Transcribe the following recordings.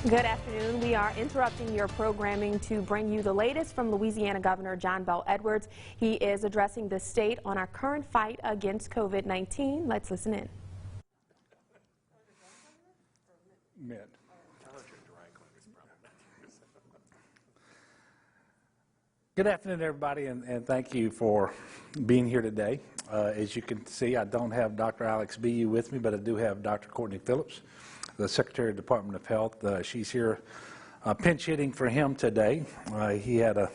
Good afternoon. We are interrupting your programming to bring you the latest from Louisiana Governor John Bel Edwards. He is addressing the state on our current fight against COVID-19. Let's listen in. Good afternoon, everybody, and thank you for being here today. As you can see, I don't have Dr. Alex Bu with me, but I do have Dr. Courtney Phillips, the Secretary of the Department of Health. She's here pinch hitting for him today. He had a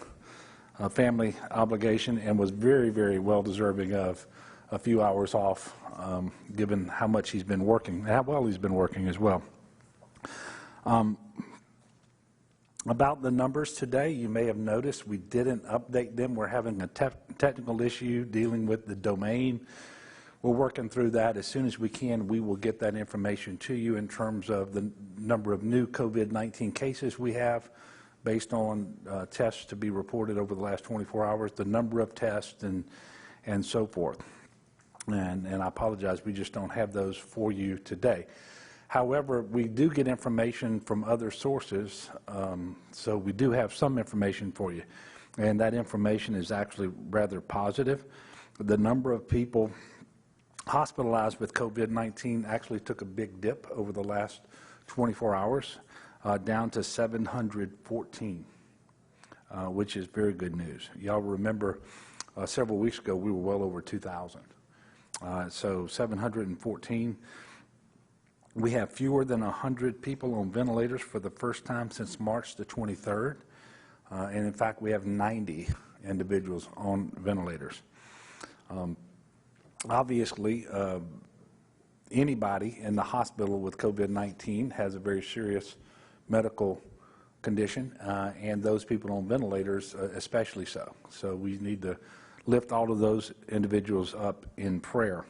family obligation and was very, very well deserving of a few hours off, given how much he's been working, and how well he's been working as well. About the numbers today, you may have noticed we didn't update them. We're having a technical issue dealing with the domain. We're working through that. As soon as we can, we will get that information to you in terms of the number of new COVID-19 cases we have based on tests to be reported over the last 24 hours, the number of tests, and so forth. And I apologize, we just don't have those for you today. However, we do get information from other sources, so we do have some information for you. And that information is actually rather positive. The number of people hospitalized with COVID-19 actually took a big dip over the last 24 hours, down to 714, which is very good news. Y'all remember several weeks ago we were well over 2,000. So 714. We have fewer than 100 people on ventilators for the first time since March the 23rd. And in fact, we have 90 individuals on ventilators. Obviously, anybody in the hospital with COVID-19 has a very serious medical condition, and those people on ventilators especially so. So we need to lift all of those individuals up in prayer.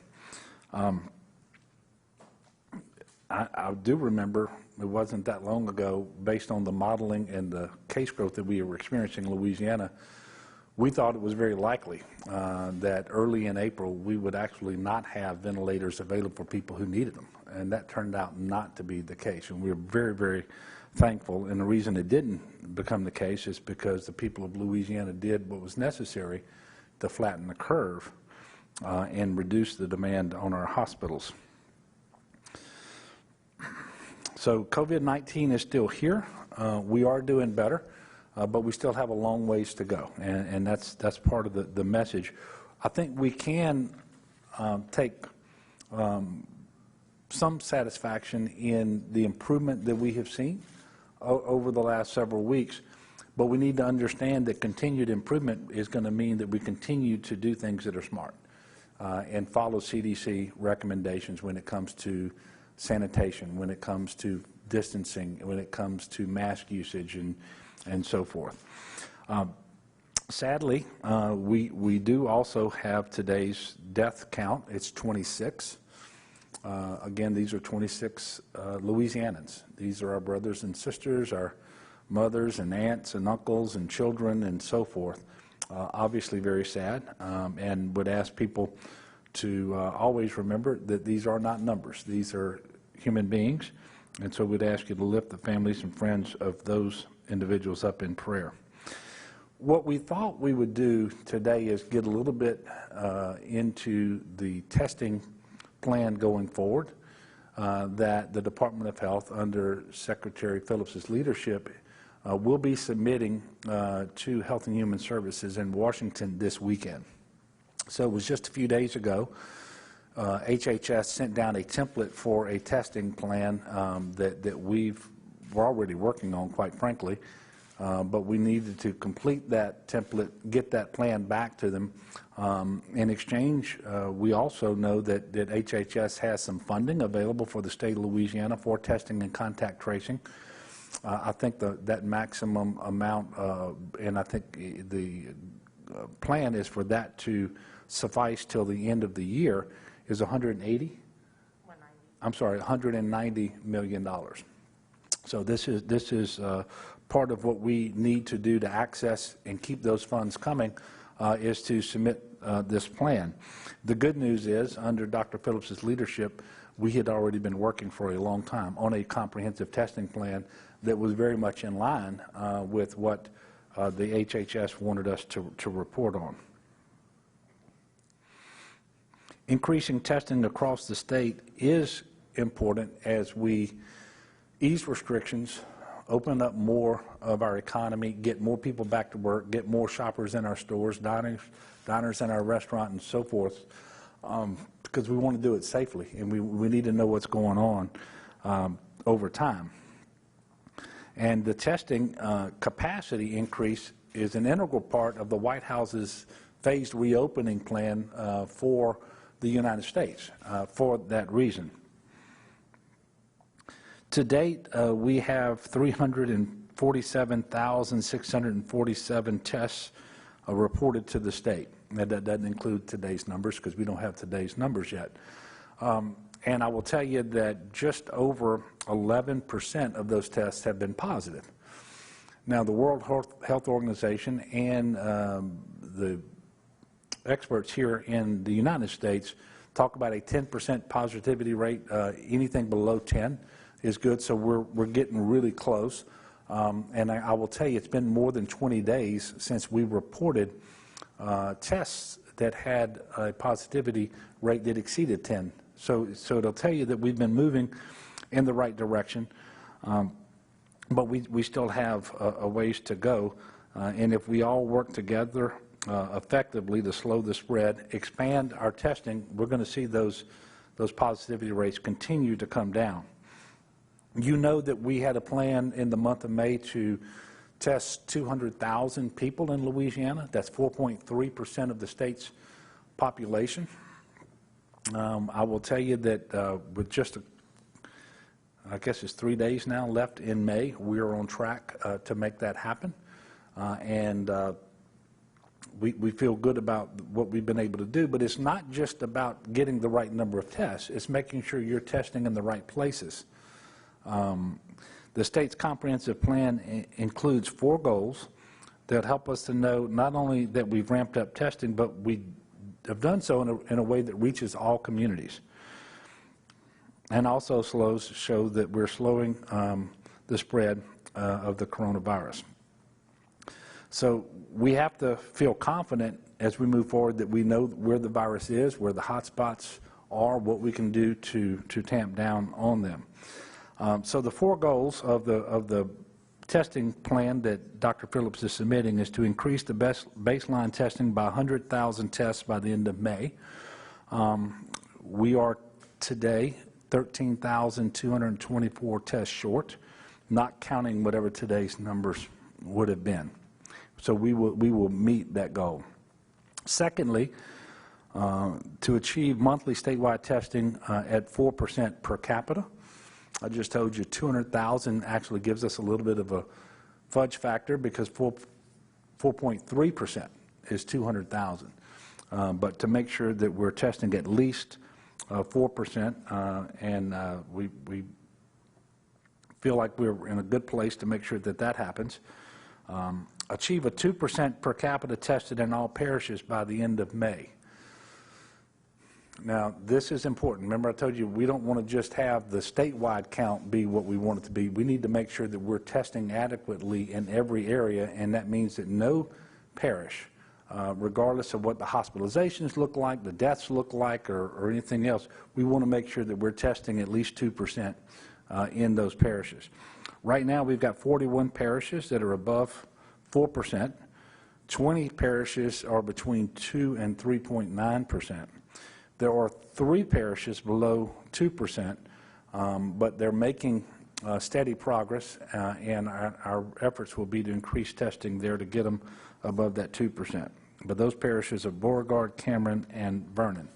I do remember it wasn't that long ago, based on the modeling and the case growth that we were experiencing in Louisiana, we thought it was very likely that early in April we would actually not have ventilators available for people who needed them. And that turned out not to be the case. And we're very, very thankful. And the reason it didn't become the case is because the people of Louisiana did what was necessary to flatten the curve and reduce the demand on our hospitals. So COVID-19 is still here. We are doing better, but we still have a long ways to go, and that's part of the message. I think we can take some satisfaction in the improvement that we have seen over the last several weeks, but we need to understand that continued improvement is going to mean that we continue to do things that are smart and follow CDC recommendations when it comes to sanitation, when it comes to distancing, when it comes to mask usage, and so forth. Sadly, we do also have today's death count. It's 26. Again, these are 26 Louisianans. These are our brothers and sisters, our mothers and aunts and uncles and children and so forth. Obviously very sad, and would ask people to always remember that these are not numbers. These are human beings, and so we'd ask you to lift the families and friends of those individuals up in prayer. What we thought we would do today is get a little bit into the testing plan going forward that the Department of Health, under Secretary Phillips' leadership, will be submitting to Health and Human Services in Washington this weekend. So it was just a few days ago, HHS sent down a template for a testing plan that we're already working on, quite frankly, but we needed to complete that template, get that plan back to them. In exchange, we also know that HHS has some funding available for the state of Louisiana for testing and contact tracing. I think that maximum amount, and I think the plan is for that to suffice till the end of the year, is $190 million. So this is part of what we need to do to access and keep those funds coming, is to submit this plan. The good news is, under Dr. Phillips' leadership, we had already been working for a long time on a comprehensive testing plan that was very much in line with what the HHS wanted us to report on. Increasing testing across the state is important as we ease restrictions, open up more of our economy, get more people back to work, get more shoppers in our stores, diners in our restaurant, and so forth, because we want to do it safely, and we need to know what's going on over time. And the testing capacity increase is an integral part of the White House's phased reopening plan for the United States for that reason. To date, we have 347,647 tests reported to the state. That doesn't include today's numbers because we don't have today's numbers yet. And I will tell you that just over 11% of those tests have been positive. Now, the World Health Organization and the experts here in the United States talk about a 10% positivity rate. Anything below 10 is good, so we're getting really close. And I will tell you, it's been more than 20 days since we reported tests that had a positivity rate that exceeded 10. So it'll tell you that we've been moving in the right direction, but we still have a ways to go. And if we all work together effectively to slow the spread, expand our testing, we're going to see those positivity rates continue to come down. You know that we had a plan in the month of May to test 200,000 people in Louisiana. That's 4.3% of the state's population. I will tell you that with just, I guess it's 3 days now left in May, we are on track to make that happen. And we feel good about what we've been able to do, but it's not just about getting the right number of tests. It's making sure you're testing in the right places. The state's comprehensive plan includes 4 goals that help us to know not only that we've ramped up testing, but we have done so in a way that reaches all communities, and also show that we're slowing the spread of the coronavirus. So we have to feel confident as we move forward that we know where the virus is, where the hot spots are, what we can do to tamp down on them. So the 4 goals of the testing plan that Dr. Phillips is submitting is to increase the baseline testing by 100,000 tests by the end of May. We are today 13,224 tests short, not counting whatever today's numbers would have been. So we will meet that goal. Secondly, to achieve monthly statewide testing at 4% per capita. I just told you 200,000 actually gives us a little bit of a fudge factor because 4.3% is 200,000. But to make sure that we're testing at least 4%, and we feel like we're in a good place to make sure that happens. Achieve a 2% per capita tested in all parishes by the end of May. Now, this is important. Remember I told you we don't want to just have the statewide count be what we want it to be. We need to make sure that we're testing adequately in every area, and that means that no parish, regardless of what the hospitalizations look like, the deaths look like, or anything else, we want to make sure that we're testing at least 2% in those parishes. Right now, we've got 41 parishes that are above 4%. 20 parishes are between 2 and 3.9%. There are 3 parishes below 2%, but they're making steady progress, and our efforts will be to increase testing there to get them above that 2%. But those parishes are Beauregard, Cameron, and Vernon.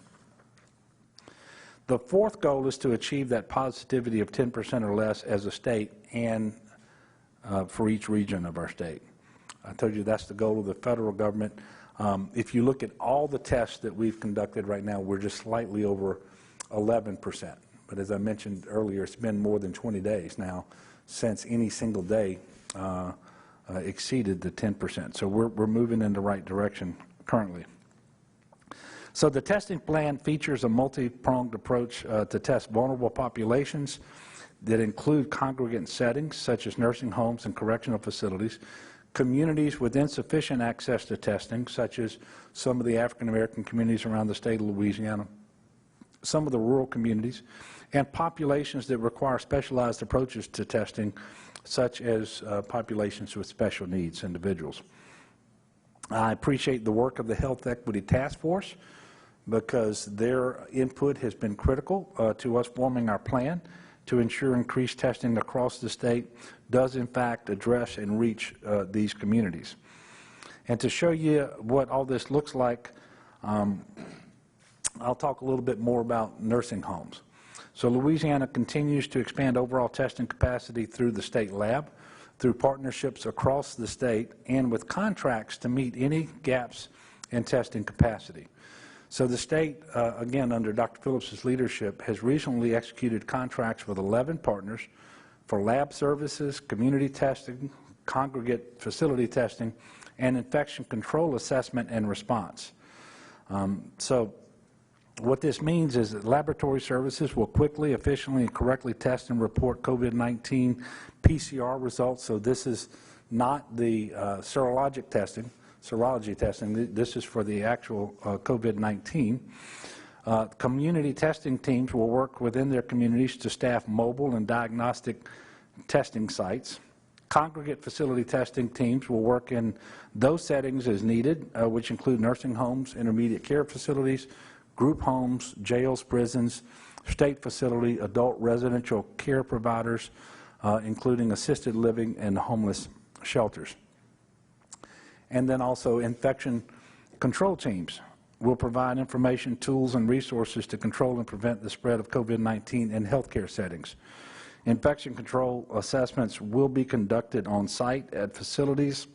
The 4th goal is to achieve that positivity of 10% or less as a state and for each region of our state. I told you that's the goal of the federal government. If you look at all the tests that we've conducted right now, we're just slightly over 11%. But as I mentioned earlier, it's been more than 20 days now since any single day exceeded the 10%. So we're moving in the right direction currently. So the testing plan features a multi-pronged approach to test vulnerable populations that include congregate settings such as nursing homes and correctional facilities, communities with insufficient access to testing such as some of the African American communities around the state of Louisiana, some of the rural communities, and populations that require specialized approaches to testing such as populations with special needs individuals. I appreciate the work of the Health Equity Task Force because their input has been critical to us forming our plan to ensure increased testing across the state does in fact address and reach these communities. And to show you what all this looks like, I'll talk a little bit more about nursing homes. So Louisiana continues to expand overall testing capacity through the state lab, through partnerships across the state, and with contracts to meet any gaps in testing capacity. So the state, again, under Dr. Phillips' leadership, has recently executed contracts with 11 partners for lab services, community testing, congregate facility testing, and infection control assessment and response. So what this means is that laboratory services will quickly, efficiently, and correctly test and report COVID-19 PCR results. So this is not the serology testing. This is for the actual COVID-19. Community testing teams will work within their communities to staff mobile and diagnostic testing sites. Congregate facility testing teams will work in those settings as needed, which include nursing homes, intermediate care facilities, group homes, jails, prisons, state facility, adult residential care providers, including assisted living and homeless shelters. And then also infection control teams will provide information, tools, and resources to control and prevent the spread of COVID-19 in healthcare settings. Infection control assessments will be conducted on site at facilities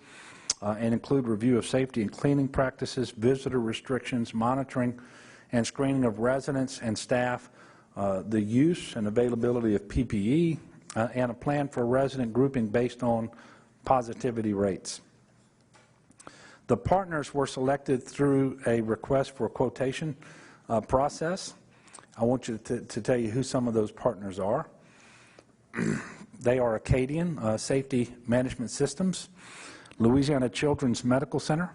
and include review of safety and cleaning practices, visitor restrictions, monitoring and screening of residents and staff, the use and availability of PPE, and a plan for resident grouping based on positivity rates. The partners were selected through a request for quotation process. I want you to tell you who some of those partners are. They are Acadian Safety Management Systems, Louisiana Children's Medical Center,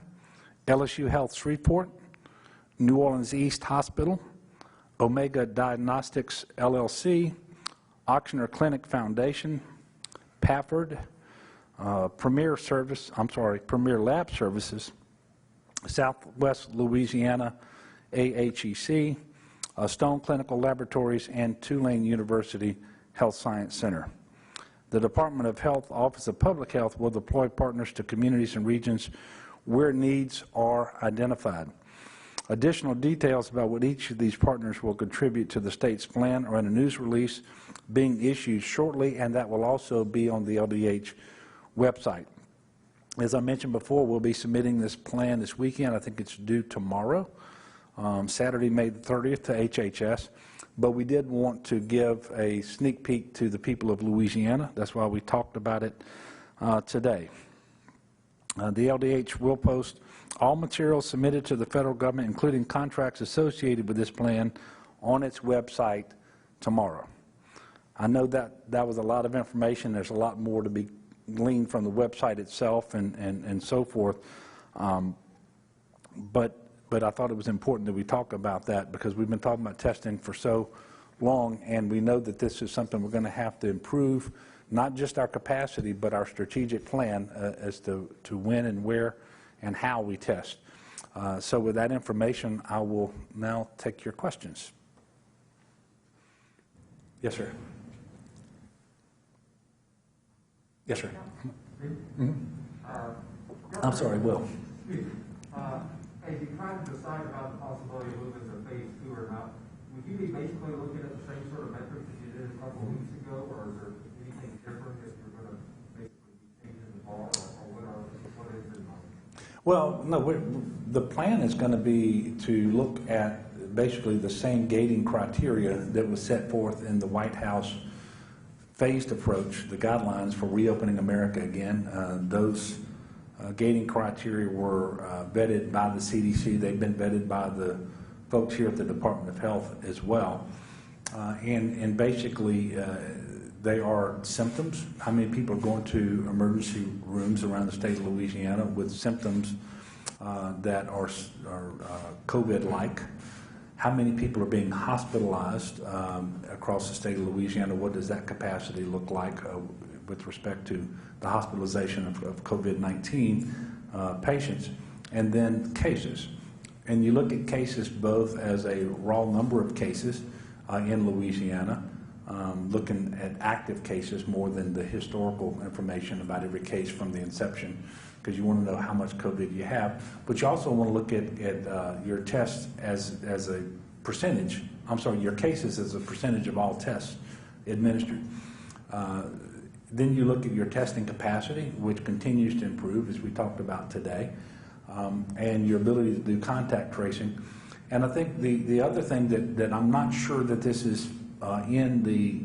LSU Health Shreveport, New Orleans East Hospital, Omega Diagnostics LLC, Ochsner Clinic Foundation, Pafford, Premier Lab Services, Southwest Louisiana AHEC, Stone Clinical Laboratories, and Tulane University Health Science Center. The Department of Health Office of Public Health will deploy partners to communities and regions where needs are identified. Additional details about what each of these partners will contribute to the state's plan are in a news release being issued shortly, and that will also be on the LDH website. As I mentioned before, we'll be submitting this plan this weekend. I think it's due tomorrow, Saturday, May the 30th, to HHS. But we did want to give a sneak peek to the people of Louisiana. That's why we talked about it today. The LDH will post all materials submitted to the federal government, including contracts associated with this plan, on its website tomorrow. I know that was a lot of information. There's a lot more to be gleaned from the website itself and so forth. But I thought it was important that we talk about that because we've been talking about testing for so long, and we know that this is something we're going to have to improve, not just our capacity, but our strategic plan as to when and where and how we test. So with that information, I will now take your questions. Yes, sir. Yes, sir. I'm sorry, Will. As you try to decide about the possibility of moving to phase 2 or not, would you be basically looking at the same sort of metrics that you did a couple of weeks ago, or is there anything different if you're going to basically be changing the bar, or what is it? Well, no, the plan is going to be to look at basically the same gating criteria that was set forth in the White House phased approach, the guidelines for reopening America again. Those gating criteria were vetted by the CDC. They've been vetted by the folks here at the Department of Health as well. And basically, they are symptoms. How many people are going to emergency rooms around the state of Louisiana with symptoms that are COVID-like? How many people are being hospitalized across the state of Louisiana? What does that capacity look like with respect to the hospitalization of COVID-19 patients? And then cases. And you look at cases both as a raw number of cases in Louisiana, looking at active cases more than the historical information about every case from the inception, because you want to know how much COVID you have. But you also want to look at your tests as a percentage. I'm sorry, your cases as a percentage of all tests administered. Then you look at your testing capacity, which continues to improve, as we talked about today, and your ability to do contact tracing. And I think the other thing that I'm not sure that this is in the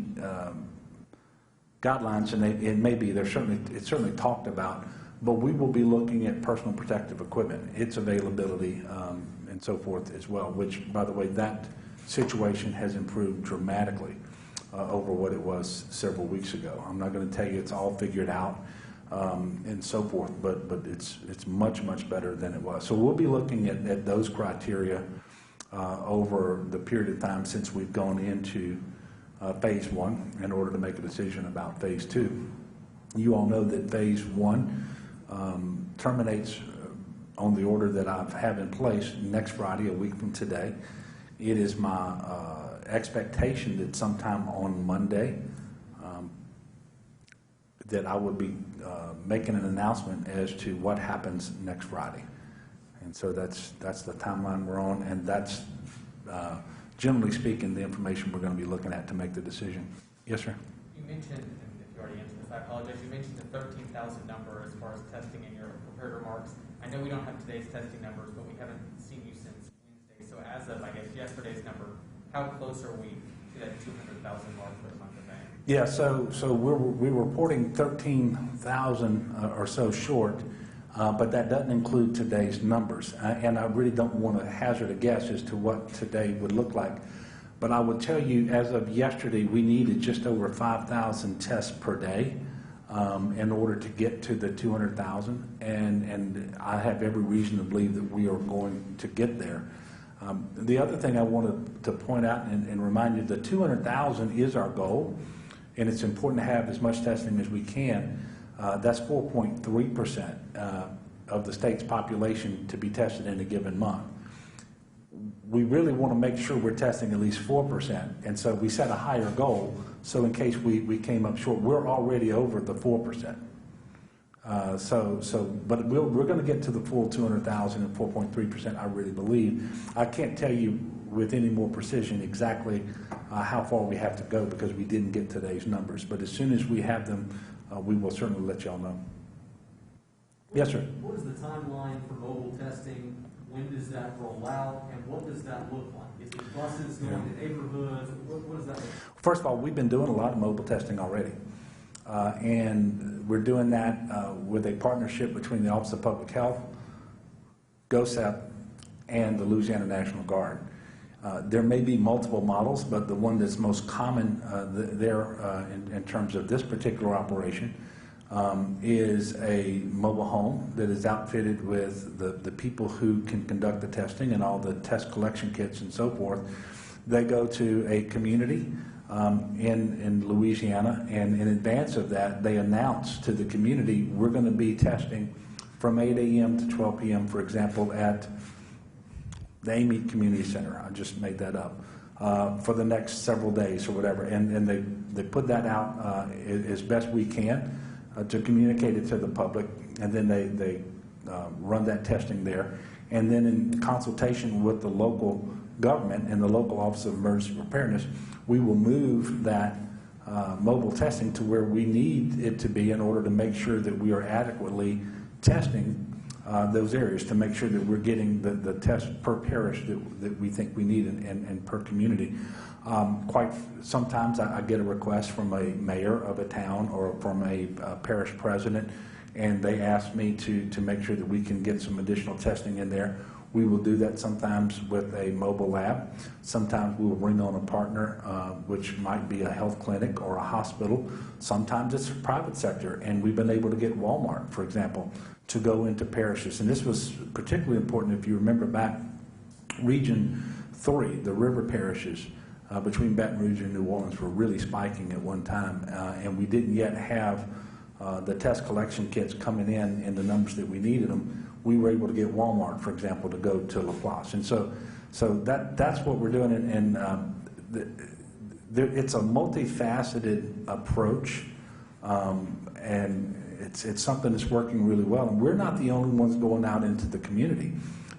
guidelines, and it may be, it's certainly talked about, but we will be looking at personal protective equipment, its availability, and so forth as well, which, by the way, that situation has improved dramatically over what it was several weeks ago. I'm not going to tell you it's all figured out and so forth, but it's much, much better than it was. So we'll be looking at those criteria over the period of time since we've gone into phase 1 in order to make a decision about phase 2. You all know that phase 1 terminates on the order that I have in place next Friday, a week from today. It is my expectation that sometime on Monday that I would be making an announcement as to what happens next Friday. And so that's the timeline we're on, and that's, generally speaking, the information we're going to be looking at to make the decision. Yes, sir? You mentioned, and if you already answered this, I apologize, you mentioned the 13,000 number as far as testing in your prepared remarks. I know we don't have today's testing numbers, but we haven't seen you since Wednesday. So as of, I guess, yesterday's number, how close are we to that 200,000 mark for the month of May? Yeah, so we're reporting 13,000 or so short, but that doesn't include today's numbers. And I really don't want to hazard a guess as to what today would look like. But I would tell you, as of yesterday, we needed just over 5,000 tests per day in order to get to the 200,000. And I have every reason to believe that we are going to get there. The other thing I wanted to point out and remind you, the 200,000 is our goal, and it's important to have as much testing as we can. That's 4.3% of the state's population to be tested in a given month. We really want to make sure we're testing at least 4%, and so we set a higher goal, so in case we came up short, we're already over the 4%. But we're going to get to the full 200,000 and 4.3%, I really believe. I can't tell you with any more precision exactly how far we have to go because we didn't get today's numbers, but as soon as we have them, we will certainly let y'all know. Yes, sir? What is the timeline for mobile testing? When does that roll out, and what does that look like? Is it buses going to neighborhoods? What does that look like? First of all, we've been doing a lot of mobile testing already. And we're doing that with a partnership between the Office of Public Health, GOSEP, and the Louisiana National Guard. There may be multiple models, but the one that's most common in terms of this particular operation is a mobile home that is outfitted with the people who can conduct the testing and all the test collection kits and so forth. They go to a community in Louisiana, and in advance of that, they announce to the community, we're going to be testing from 8 a.m. to 12 p.m., for example, at the Amy Community Center. I just made that up. For the next several days or whatever, and they put that out as best we can to communicate it to the public, and then they run that testing there. And then in consultation with the local government and the local Office of Emergency Preparedness, we will move that mobile testing to where we need it to be in order to make sure that we are adequately testing those areas, to make sure that we're getting the test per parish that we think we need and per community. Sometimes I get a request from a mayor of a town or from a parish president, and they ask me to make sure that we can get some additional testing in there. We will do that sometimes with a mobile lab. Sometimes we will bring on a partner, which might be a health clinic or a hospital. Sometimes it's the private sector, and we've been able to get Walmart, for example, to go into parishes. And this was particularly important if you remember back, Region 3, the river parishes between Baton Rouge and New Orleans were really spiking at one time, and we didn't yet have the test collection kits coming in the numbers that we needed them. We were able to get Walmart, for example, to go to LaPlace. And so that's what we're doing, it's a multifaceted approach, and it's something that's working really well. And we're not the only ones going out into the community.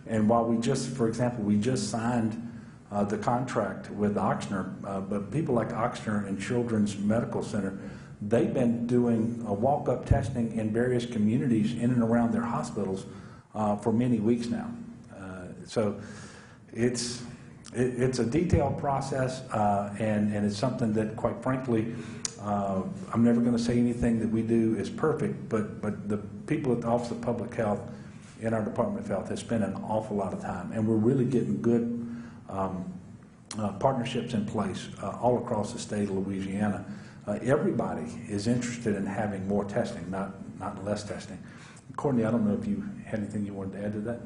And while we just, for example, we just signed the contract with Oxnard, but people like Oxnard and Children's Medical Center, they've been doing walk-up testing in various communities in and around their hospitals for many weeks now. So it's a detailed process, and it's something that, quite frankly, I'm never going to say anything that we do is perfect, but the people at the Office of Public Health in our Department of Health have spent an awful lot of time, and we're really getting good partnerships in place all across the state of Louisiana. Everybody is interested in having more testing, not less testing. Courtney, I don't know if you had anything you wanted to add to that?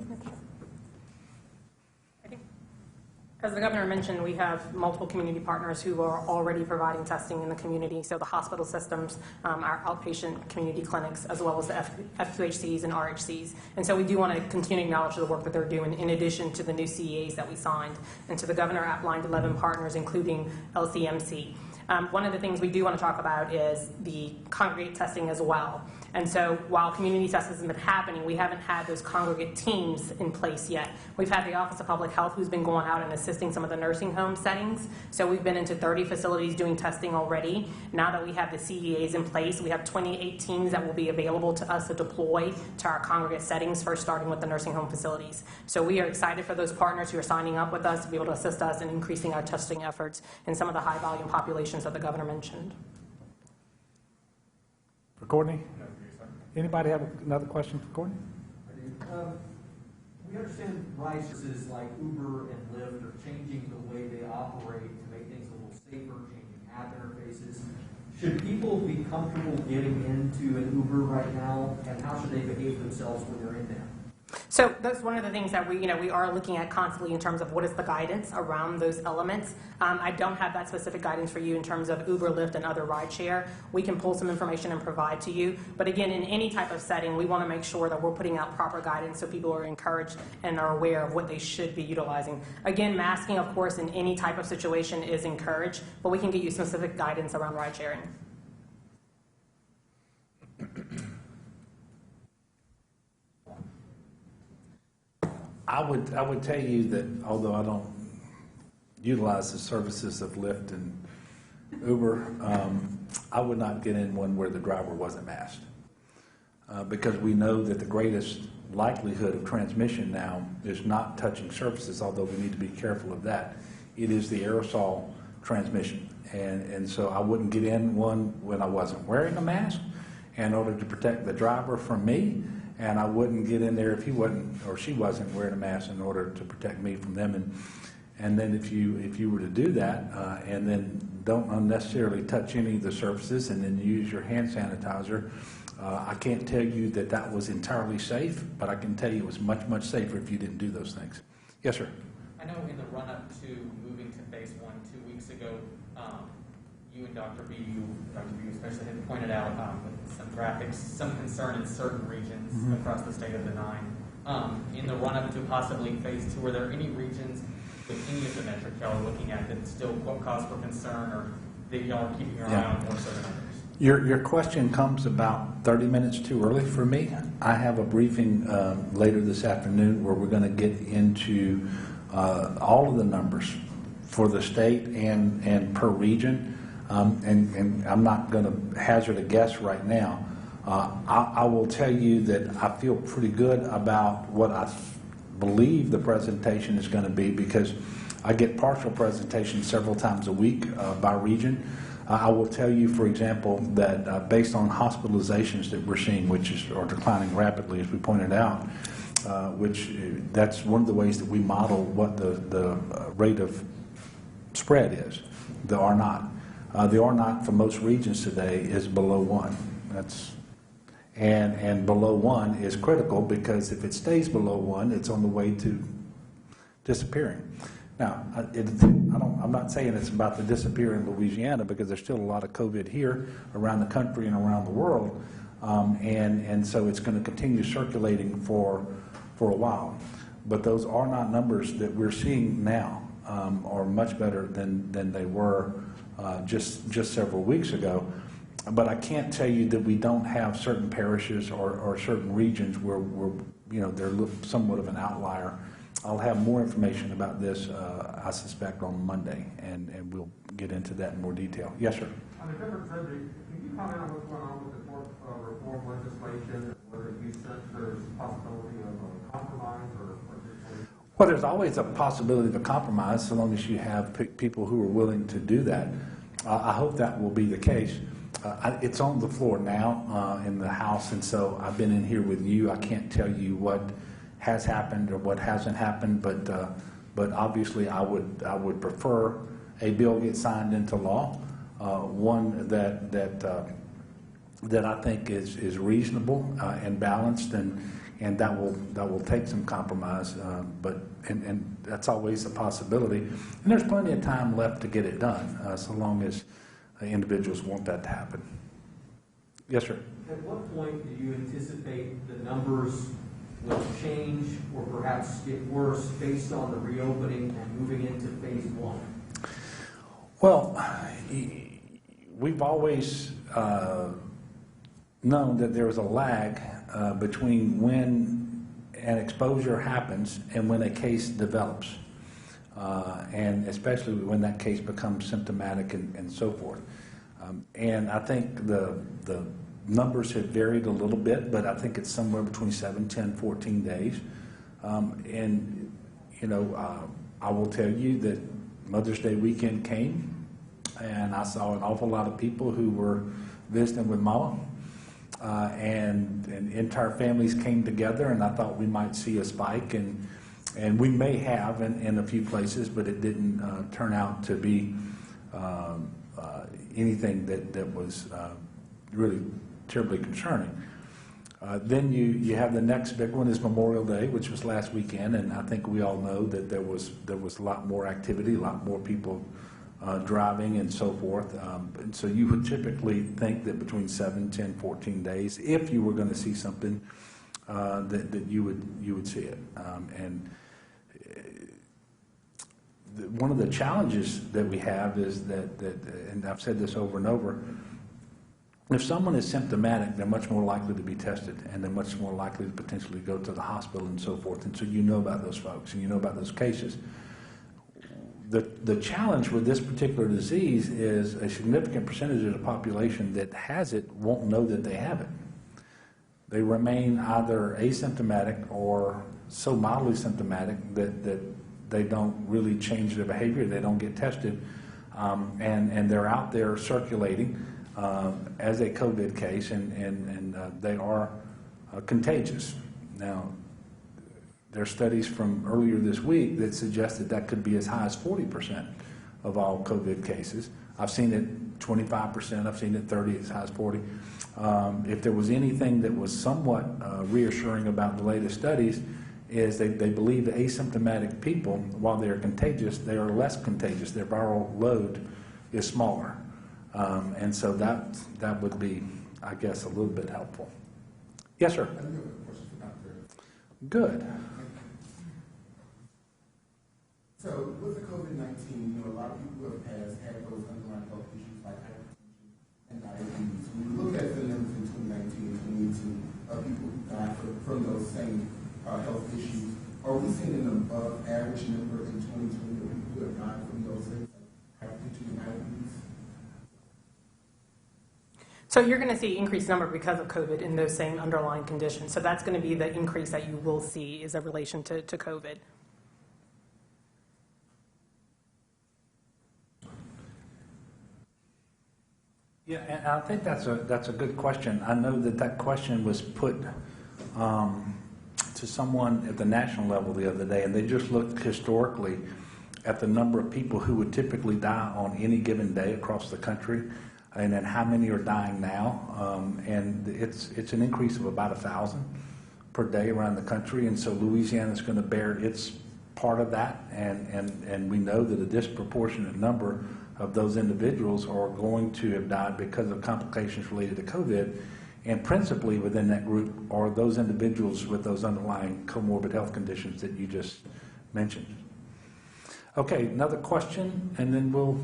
As the governor mentioned, we have multiple community partners who are already providing testing in the community. So the hospital systems, our outpatient community clinics, as well as the F2HCs and RHCs. And so we do want to continue to acknowledge the work that they're doing in addition to the new CEAs that we signed. And so the governor outlined 11 partners, including LCMC. One of the things we do want to talk about is the congregate testing as well. And so while community testing has been happening, we haven't had those congregate teams in place yet. We've had the Office of Public Health who's been going out and assisting some of the nursing home settings. So we've been into 30 facilities doing testing already. Now that we have the CEAs in place, we have 28 teams that will be available to us to deploy to our congregate settings, first starting with the nursing home facilities. So we are excited for those partners who are signing up with us to be able to assist us in increasing our testing efforts in some of the high volume populations that the governor mentioned. For Courtney? Anybody have another question for Courtney? We understand ride services like Uber and Lyft are changing the way they operate to make things a little safer, changing app interfaces. Should people be comfortable getting into an Uber right now, and how should they behave themselves when they're in there? So that's one of the things that we are looking at constantly in terms of what is the guidance around those elements. I don't have that specific guidance for you in terms of Uber, Lyft, and other rideshare. We can pull some information and provide to you. But again, in any type of setting, we want to make sure that we're putting out proper guidance so people are encouraged and are aware of what they should be utilizing. Again, masking, of course, in any type of situation is encouraged, but we can get you specific guidance around ride sharing. I would tell you that although I don't utilize the services of Lyft and Uber, I would not get in one where the driver wasn't masked, because we know that the greatest likelihood of transmission now is not touching surfaces, although we need to be careful of that. It is the aerosol transmission, and so I wouldn't get in one when I wasn't wearing a mask in order to protect the driver from me. And I wouldn't get in there if he wasn't or she wasn't wearing a mask in order to protect me from them. And then if you were to do that and then don't unnecessarily touch any of the surfaces and then use your hand sanitizer, I can't tell you that that was entirely safe, but I can tell you it was much, much safer if you didn't do those things. Yes, sir. I know in the run-up to moving to phase 1 2 weeks ago, you and Dr. B especially had pointed out with some graphics, some concern in certain regions across the state of the 9. In the run-up to possibly phase 2, were there any regions with any of the metrics y'all are looking at that still cause for concern, or that y'all are keeping your eye on more so than others? Your question comes about 30 minutes too early for me. I have a briefing later this afternoon where we're going to get into all of the numbers for the state and per region. And I'm not going to hazard a guess right now. I will tell you that I feel pretty good about what I believe the presentation is going to be, because I get partial presentations several times a week by region. I will tell you, for example, that based on hospitalizations that we're seeing, which are declining rapidly, as we pointed out, which that's one of the ways that we model what the rate of spread is, the R naught. The R naught for most regions today is below 1. And below 1 is critical because if it stays below 1, it's on the way to disappearing. Now, I'm not saying it's about to disappear in Louisiana because there's still a lot of COVID here around the country and around the world, and so it's going to continue circulating for a while. But those R naught numbers that we're seeing now are much better than they were just several weeks ago. But I can't tell you that we don't have certain parishes or certain regions where they're somewhat of an outlier. I'll have more information about this, I suspect, on Monday, and we'll get into that in more detail. Yes, sir. On a different subject, can you comment on what's going on with the reform legislation, and whether you sense there's a possibility of a compromise or Well, there's always a possibility of a compromise so long as you have people who are willing to do that. I hope that will be the case. It's on the floor now in the House, and so I've been in here with you. I can't tell you what has happened or what hasn't happened, but obviously I would prefer a bill get signed into law, one that I think is reasonable and balanced, and that will take some compromise, and that's always a possibility. And there's plenty of time left to get it done, so long as individuals want that to happen. Yes, sir. At what point do you anticipate the numbers will change or perhaps get worse based on the reopening and moving into phase 1? Well, we've always known that there is a lag between when an exposure happens and when a case develops, and especially when that case becomes symptomatic and so forth. And I think the numbers have varied a little bit, but I think it's somewhere between 7, 10, 14 days. And, I will tell you that Mother's Day weekend came, and I saw an awful lot of people who were visiting with Mama, and entire families came together, and I thought we might see a spike, and we may have in a few places, but it didn't turn out to be anything that was really terribly concerning. Then you have the next big one is Memorial Day, which was last weekend, and I think we all know that there was a lot more activity, a lot more people driving and so forth. And so you would typically think that between 7, 10, 14 days, if you were going to see something, that you would see it. One of the challenges that we have is that, and I've said this over and over, if someone is symptomatic, they're much more likely to be tested, and they're much more likely to potentially go to the hospital and so forth. And so you know about those folks, and you know about those cases. The challenge with this particular disease is a significant percentage of the population that has it won't know that they have it. They remain either asymptomatic or so mildly symptomatic that they don't really change their behavior, they don't get tested, and they're out there circulating as a COVID case, and they are contagious. Now, there are studies from earlier this week that suggested that could be as high as 40% of all COVID cases. I've seen it 25%, I've seen it 30, as high as 40. If there was anything that was somewhat reassuring about the latest studies, is they believe that asymptomatic people, while they are contagious, they are less contagious. Their viral load is smaller. And so that would be, I guess, a little bit helpful. Yes, sir. I do have a question for Dr. Good. So with the COVID-19, a lot of people who have had those underlying health issues like hypertension and diabetes. When you look at the numbers in 2019 and 2018 of people who died from those same health issues, are we seeing an above average number in 2020 of people who have died from those things like hypertension and diabetes? So you're going to see increased number because of COVID in those same underlying conditions. So that's going to be the increase that you will see is a relation to COVID. Yeah, and I think that's a good question. I know that question was put to to someone at the national level the other day, and they just looked historically at the number of people who would typically die on any given day across the country, and then how many are dying now. And it's an increase of about 1,000 per day around the country, and so Louisiana is going to bear its part of that, and we know that a disproportionate number of those individuals are going to have died because of complications related to COVID, and principally within that group are those individuals with those underlying comorbid health conditions that you just mentioned. Okay, another question, and then we'll,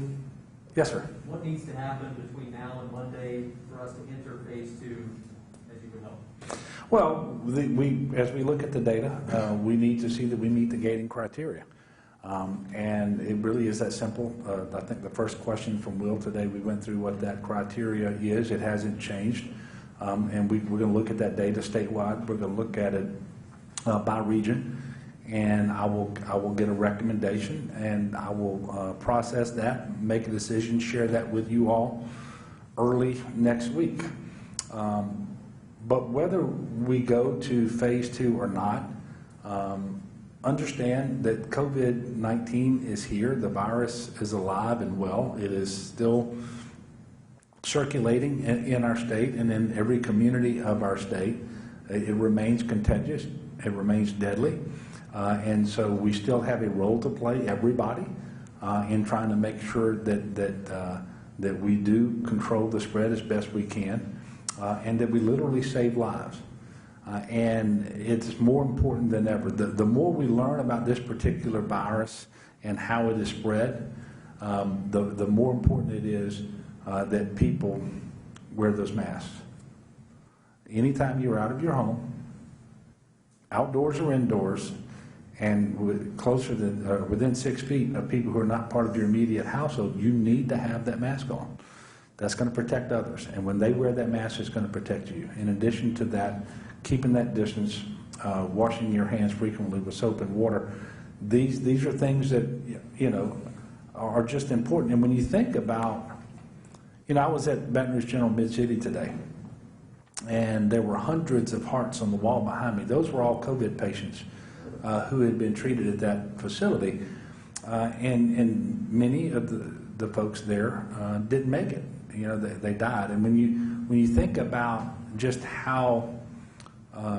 yes, sir. What needs to happen between now and Monday for us to enter phase 2, as you would hope? Well, as we look at the data, we need to see that we meet the gating criteria. And it really is that simple. I think the first question from Will today, we went through what that criteria is. It hasn't changed. And we're going to look at that data statewide. We're going to look at it by region. And I will get a recommendation, and I will process that, make a decision, share that with you all early next week. But whether we go to phase 2 or not, understand that COVID-19 is here. The virus is alive and well. It is still circulating in our state and in every community of our state. It remains contagious. It remains deadly. And so we still have a role to play, everybody, in trying to make sure that we do control the spread as best we can, and that we literally save lives. And it's more important than ever. The more we learn about this particular virus and how it is spread, the more important it is that people wear those masks. Anytime you're out of your home, outdoors or indoors, and closer than within 6 feet of people who are not part of your immediate household, you need to have that mask on. That's going to protect others, and when they wear that mask, it's going to protect you. In addition to that, keeping that distance, washing your hands frequently with soap and water, these are things that, you know, are just important. And when you think about, you know, I was at Baton Rouge General Mid-City today, and there were hundreds of hearts on the wall behind me. Those were all COVID patients who had been treated at that facility, and many of the folks there didn't make it. You know, they died. And when you think about just how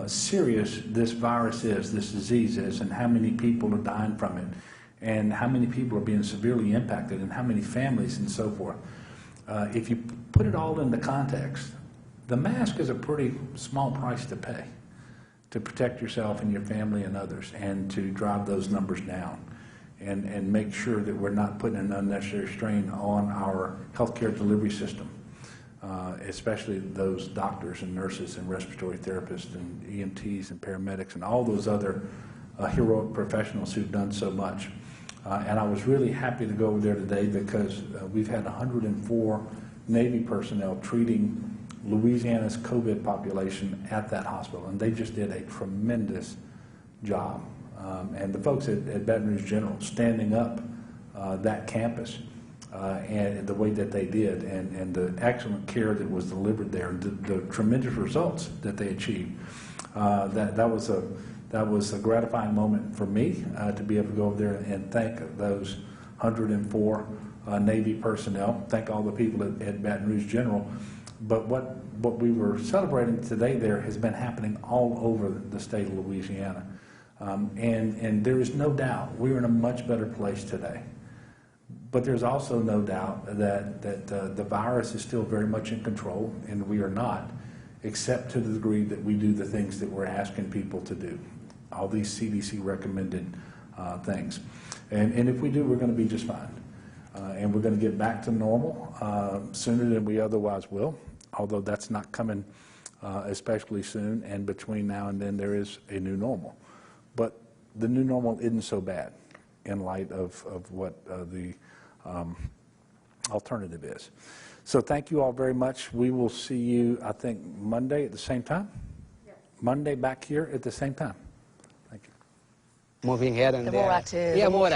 serious this virus is, this disease is, and how many people are dying from it, and how many people are being severely impacted, and how many families and so forth, if you put it all into context, the mask is a pretty small price to pay to protect yourself and your family and others, and to drive those numbers down, and make sure that we're not putting an unnecessary strain on our healthcare delivery system, especially those doctors and nurses and respiratory therapists and EMTs and paramedics and all those other heroic professionals who've done so much. And I was really happy to go over there today because we've had 104 Navy personnel treating Louisiana's COVID population at that hospital, and they just did a tremendous job. And the folks at Baton Rouge General standing up that campus and the way that they did, and the excellent care that was delivered there, and the tremendous results that they achieved. That was a gratifying moment for me to be able to go over there and thank those 104 Navy personnel, thank all the people at Baton Rouge General. But what we were celebrating today there has been happening all over the state of Louisiana. And there is no doubt we're in a much better place today. But there's also no doubt that the virus is still very much in control, and we are not, except to the degree that we do the things that we're asking people to do, all these CDC recommended things. And if we do, we're going to be just fine. And we're going to get back to normal sooner than we otherwise will, although that's not coming especially soon, and between now and then there is a new normal. But the new normal isn't so bad in light of what the alternative is. So thank you all very much. We will see you, I think, Monday at the same time? Yes. Monday back here at the same time. Thank you. Moving ahead and yeah, more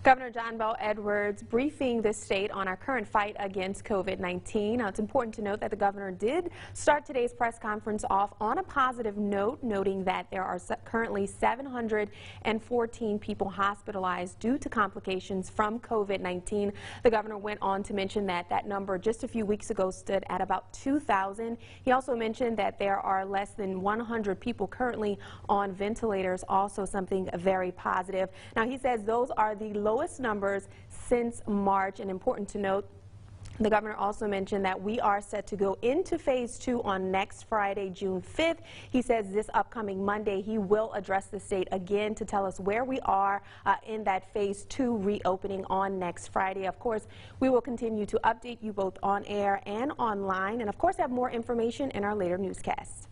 Governor John Bel Edwards briefing the state on our current fight against COVID-19. Now, it's important to note that the governor did start today's press conference off on a positive note, noting that there are currently 714 people hospitalized due to complications from COVID-19. The governor went on to mention that that number just a few weeks ago stood at about 2,000. He also mentioned that there are less than 100 people currently on ventilators, also something very positive. Now, he says those are the lowest numbers since March, and important to note, the governor also mentioned that we are set to go into phase 2 on next Friday, June 5th. He says this upcoming Monday he will address the state again to tell us where we are in that phase 2 reopening on next Friday. Of course, we will continue to update you both on air and online, and of course have more information in our later newscasts.